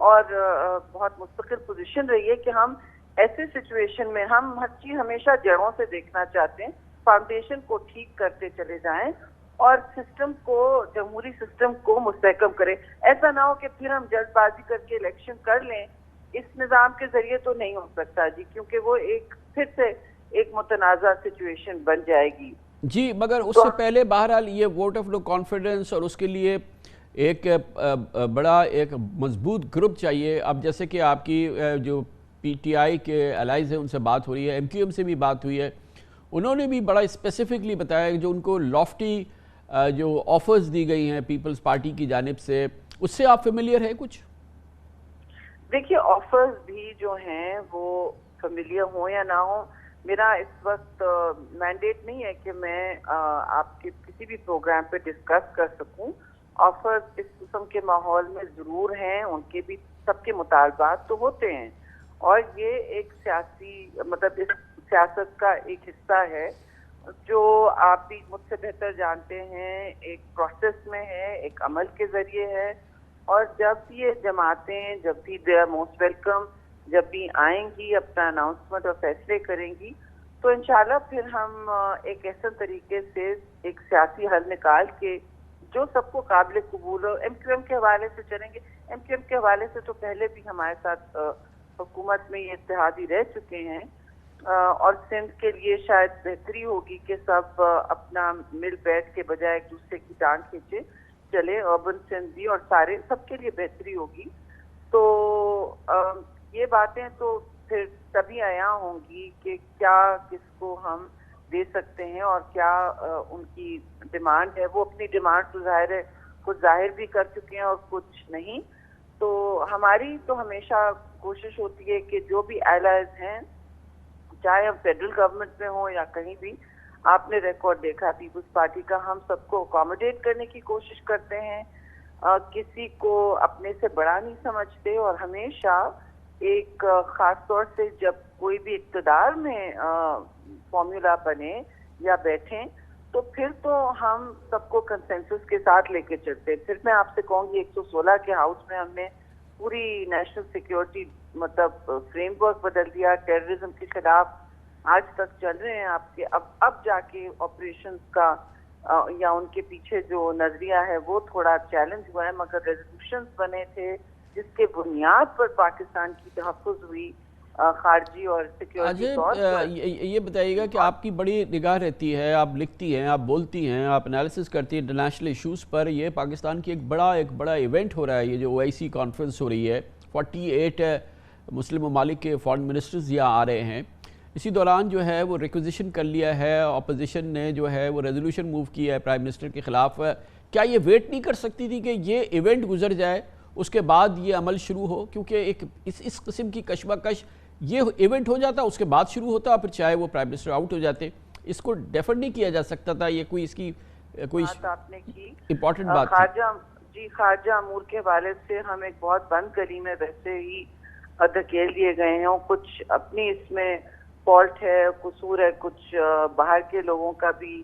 اور بہت مستقل پوزیشن رہی ہے کہ ہم ایسے سچویشن میں ہم ہر چیز ہمیشہ جڑوں سے دیکھنا چاہتے ہیں، فاؤنڈیشن کو ٹھیک کرتے چلے جائیں اور سسٹم کو، جمہوری سسٹم کو مستحکم کریں. ایسا نہ ہو کہ پھر ہم جلد بازی کر کے الیکشن کر لیں. اس نظام کے ذریعے تو نہیں ہو سکتا جی، کیونکہ وہ ایک پھر سے ایک متنازع سچویشن بن جائے گی. جی، مگر اس سے پہلے بہرحال یہ ووٹ آف نو کانفیڈنس اور اس کے لیے ایک بڑا ایک مضبوط گروپ چاہیے. اب جیسے کہ آپ کی جو پی ٹی آئی کے الائز ہیں ان سے بات ہو رہی ہے، ایم کیو ایم سے بھی بات ہوئی ہے، انہوں نے بھی بڑا اسپیسیفکلی بتایا کہ جو ان کو لافٹی جو آفرز دی گئی ہیں پیپلز پارٹی کی جانب سے، اس سے آپ فیملیئر ہیں کچھ؟ دیکھیے آفرز بھی جو ہیں وہ فیملیئر ہوں یا نہ ہوں، میرا اس وقت مینڈیٹ نہیں ہے کہ میں آپ کے کسی بھی پروگرام پہ ڈسکس کر سکوں. آفرز اس قسم کے ماحول میں ضرور ہیں، ان کے بھی سب کے مطالبات تو ہوتے ہیں، اور یہ ایک سیاسی مطلب اس سیاست کا ایک حصہ ہے جو آپ بھی مجھ سے بہتر جانتے ہیں، ایک پروسیس میں ہے، ایک عمل کے ذریعے ہے. اور جب یہ جماعتیں، جب بھی دے آر موسٹ ویلکم، جب بھی آئیں گی اپنا اناؤنسمنٹ اور فیصلے کریں گی، تو انشاءاللہ پھر ہم ایک ایسا طریقے سے ایک سیاسی حل نکال کے جو سب کو قابل قبول ہو. ایم کیو ایم کے حوالے سے چلیں گے. ایم کیو ایم کے حوالے سے تو پہلے بھی ہمارے ساتھ حکومت میں یہ اتحادی رہ چکے ہیں، اور سندھ کے لیے شاید بہتری ہوگی کہ سب اپنا مل بیٹھ کے بجائے ایک دوسرے کی ٹانگ کھینچے چلے. اربن سندھ بھی اور سارے سب کے لیے بہتری ہوگی. تو یہ باتیں تو پھر تبھی عیاں ہوں گی کہ کیا کس کو ہم دے سکتے ہیں اور کیا ان کی ڈیمانڈ ہے. وہ اپنی ڈیمانڈ تو ظاہر ہے کچھ ظاہر بھی کر چکے ہیں اور کچھ نہیں. تو ہماری تو ہمیشہ کوشش ہوتی ہے کہ جو بھی الائز ہیں، چاہے ہم فیڈرل گورنمنٹ میں ہوں یا کہیں بھی، آپ نے ریکارڈ دیکھا پیپلز پارٹی کا، ہم سب کو اکوموڈیٹ کرنے کی کوشش کرتے ہیں، کسی کو اپنے سے بڑا نہیں سمجھتے. اور ہمیشہ ایک خاص طور سے جب کوئی بھی اقتدار میں فارمولا بنے یا بیٹھیں تو پھر تو ہم سب کو کنسنسس کے ساتھ لے کے چلتے. پھر میں آپ سے کہوں گی 116 کے ہاؤس میں ہم نے پوری نیشنل سیکیورٹی مطلب فریم ورک بدل دیا. ٹیررزم کے خلاف آج تک چل رہے ہیں آپ کے. اب جا کے آپریشنز کا یا ان کے پیچھے جو نظریہ ہے وہ تھوڑا چیلنج ہوا ہے، مگر ریزولوشنز بنے تھے جس کے بنیاد پر پاکستان کی تحفظ ہوئی خارجی اور سیکیورٹی طور پر. یہ بتائیے گا کہ آپ کی بڑی نگاہ رہتی ہے، آپ لکھتی ہیں، آپ بولتی ہیں، آپ انالیسس کرتی ہیں انٹرنیشنل ایشوز پر. یہ پاکستان کی ایک بڑا ایونٹ ہو رہا ہے، یہ جو OIC کانفرنس ہو رہی ہے. 48 مسلم ممالک کے فارن منسٹرز یہاں آ رہے ہیں. اسی دوران جو ہے وہ ریکوزیشن کر لیا ہے، اپوزیشن نے جو ہے وہ ریزولوشن موو کیا ہے پرائم منسٹر کے خلاف. کیا یہ ویٹ نہیں کر سکتی تھی کہ یہ ایونٹ گزر جائے اس کے بعد یہ عمل شروع ہو؟ کیونکہ ایک اس قسم کی کشمکش یہ ایونٹ ہو جاتا اس کے بعد شروع ہوتا، پھر چاہے وہ پرائم منسٹر آؤٹ ہو جاتے. اس کو ڈیفر نہیں کیا جا سکتا تھا؟ یہ کوئی اس کی کوئی آپ نے کی امپورٹنٹ بات تھی. خارجہ امور کے حوالے سے ہم ایک بہت بند گلی میں ویسے ہی دھکیل دیے گئے ہیں. کچھ اپنی اس میں فالٹ ہے، قصور ہے، کچھ باہر کے لوگوں کا بھی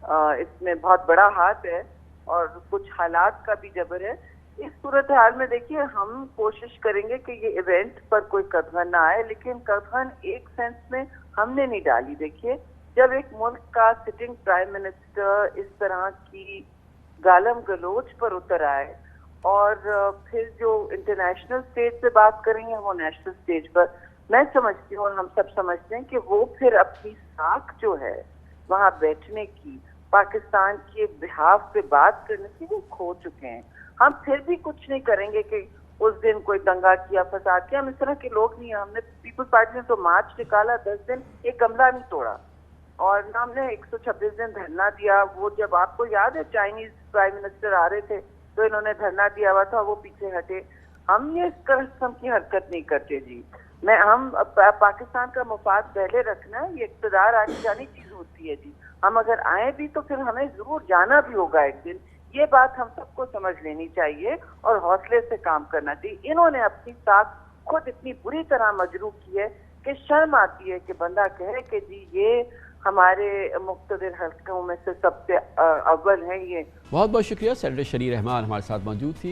اس میں بہت بڑا ہاتھ ہے اور کچھ حالات کا بھی جبر ہے. اس صورتحال میں دیکھیے ہم کوشش کریں گے کہ یہ ایونٹ پر کوئی قدغن نہ آئے، لیکن قدغن ایک سینس میں ہم نے نہیں ڈالی. دیکھیے جب ایک ملک کا سٹنگ پرائم منسٹر اس طرح کی گالم گلوچ پر اتر آئے اور پھر جو انٹرنیشنل اسٹیج پہ بات کریں گے وہ نیشنل اسٹیج پر، میں سمجھتی ہوں اور ہم سب سمجھتے ہیں کہ وہ پھر اپنی ساکھ جو ہے وہاں بیٹھنے کی، پاکستان کے بہاف پہ بات کرنے کی، وہ کھو چکے ہیں. ہم پھر بھی کچھ نہیں کریں گے کہ اس دن کوئی دنگا کیا، فساد کیا. ہم اس طرح کے لوگ نہیں ہیں. ہم نے پیپلز پارٹی نے تو مارچ نکالا، 10 دن ایک کمرہ نہیں توڑا، اور ہم نے 126 دن دھرنا دیا. وہ جب آپ کو یاد ہے چائنیز پرائم منسٹر آ رہے تھے تو انہوں نے دھرنا دیا ہوا تھا، وہ پیچھے ہٹے. ہم یہ اس قسم کی حرکت نہیں کرتے جی. ہم پاکستان کا مفاد پہلے رکھنا ہے. یہ اقتدار آنی جانی چیز ہوتی ہے جی. ہم اگر آئیں بھی تو پھر ہمیں ضرور جانا بھی ہوگا ایک دن. یہ بات ہم سب کو سمجھ لینی چاہیے اور حوصلے سے کام کرنا چاہیے. انہوں نے اپنی ساکھ خود اتنی بری طرح مجروح کی ہے کہ شرم آتی ہے کہ بندہ کہے کہ جی یہ ہمارے مقتدر حلقوں میں سے سب سے اول ہیں. یہ بہت شکریہ. سینیٹر شریر رحمان ہمارے ساتھ موجود تھی.